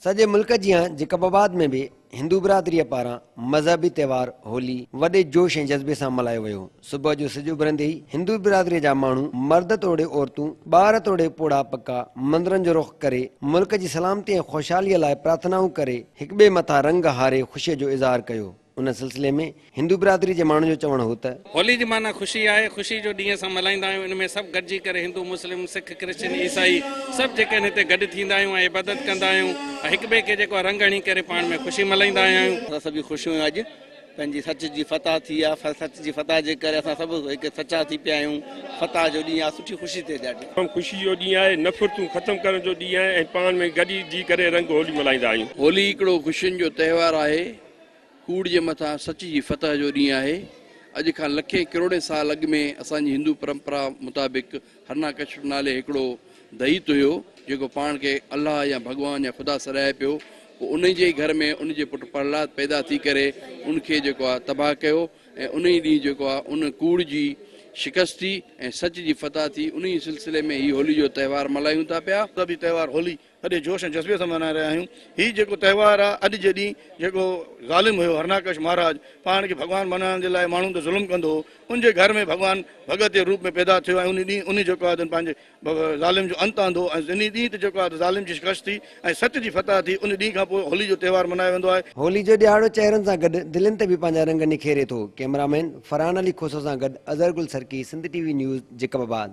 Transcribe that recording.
सॼे मुल्क जियां जिकबाबाद में भी हिंदू बिरादरी पारां मज़हबी त्योहार होली वॾे जोश ऐं जज़्बे सां मल्हायो वियो। सुबुह जो सिज उभरंदे ई हिंदू बिरादरी जा माण्हू मर्द तोड़े औरतूं ॿार तोड़े पोड़ा पका मंदिरनि जो रुख करे मुल्क जी सलामती ऐं ख़ुशहालीअ लाइ प्रार्थनाऊं करे हिक ॿिए मथां रंग हारे ख़ुशीअ जो इज़हार कयो। उन सिलसिले में हिंदू बिरादरी जे माण्हुनि जो चवणु हो त होली जी माना ख़ुशी आहे, ख़ुशी जो ॾींहं असां मल्हाईंदा आहियूं। इन में सभु गॾिजी करे हिंदू मुस्लिम सिख क्रिश्चन ईसाई सभु जेके आहिनि हिते गॾु थींदा आहियूं ऐं इबादत कंदा आहियूं। हिक ॿिए खे जेको रंग हणी करे पाण में ख़ुशी मल्हाईंदा आहियूं। असां सभु ख़ुशि आहियूं। अॼु पंहिंजी सच जी फतह थी आहे। सच जी फतह जे करे असां सभु हिकु सचा थी पिया आहियूं। फतह जो ॾींहुं आहे, सुठी ख़ुशी थिए ॾाढी। ख़ुशी जो ॾींहुं आहे, नफ़रतूं ख़तमु करण जो ॾींहुं आहे ऐं पाण में गॾिजी करे रंग होली मल्हाईंदा आहियूं। होली हिकिड़ो ख़ुशियुनि जो त्योहार आहे। कूड़ जे मथां सच जी फतह जो ॾींहुं आहे। अॼु खां लखे करोड़े साल अॻु में असांजी हिंदू परंपरा मुताबिक़ हरनाकश्यप नाले हिकिड़ो दईत हुयो जेको पाण खे अलाह या भॻवान या ख़ुदा सराए पियो। पोइ उन जे ई घर में उन जे पुटु प्रहलाद पैदा थी करे उनखे जेको आहे तबाह कयो ऐं उन ई ॾींहुं जेको आहे उन कूड़ जी शिकस्त थी ऐं सच जी फतह थी। उन ई सिलसिले में हीउ होली जो त्योहार मल्हायूं था पिया। सभी त्योहार होली सॼे जोश ऐं जज़्बे सां मल्हाए रहिया आहियूं। हीउ जेको त्योहार आहे अॼु जे ॾींहुं जेको ज़ालिम हुयो हरनाकश महाराज पाण खे भॻवानु मञण जे लाइ माण्हुनि ते ज़ुल्म कंदो हो, उनजे घर में भॻवानु भगत जे रूप में पैदा थियो ऐं उन ॾींहुं उन जेको आहे पंहिंजे ज़ालिम जो अंत आंदो ऐं इन ॾींहुं ते जेको आहे ज़ालिम जी शिकस्त थी ऐं सच जी फतह थी। उन ॾींहुं खां पोइ होली जो त्योहार मल्हायो वेंदो आहे। होली जो ॾियारो चहिरनि सां गॾु दिलनि ते बि पंहिंजा रंग निखेरे थो। कैमरामैन फरहान अली खोसो सां गॾु अज़हर गुल सरकी, सिंध टीवी न्यूज़, जिकबाबाद।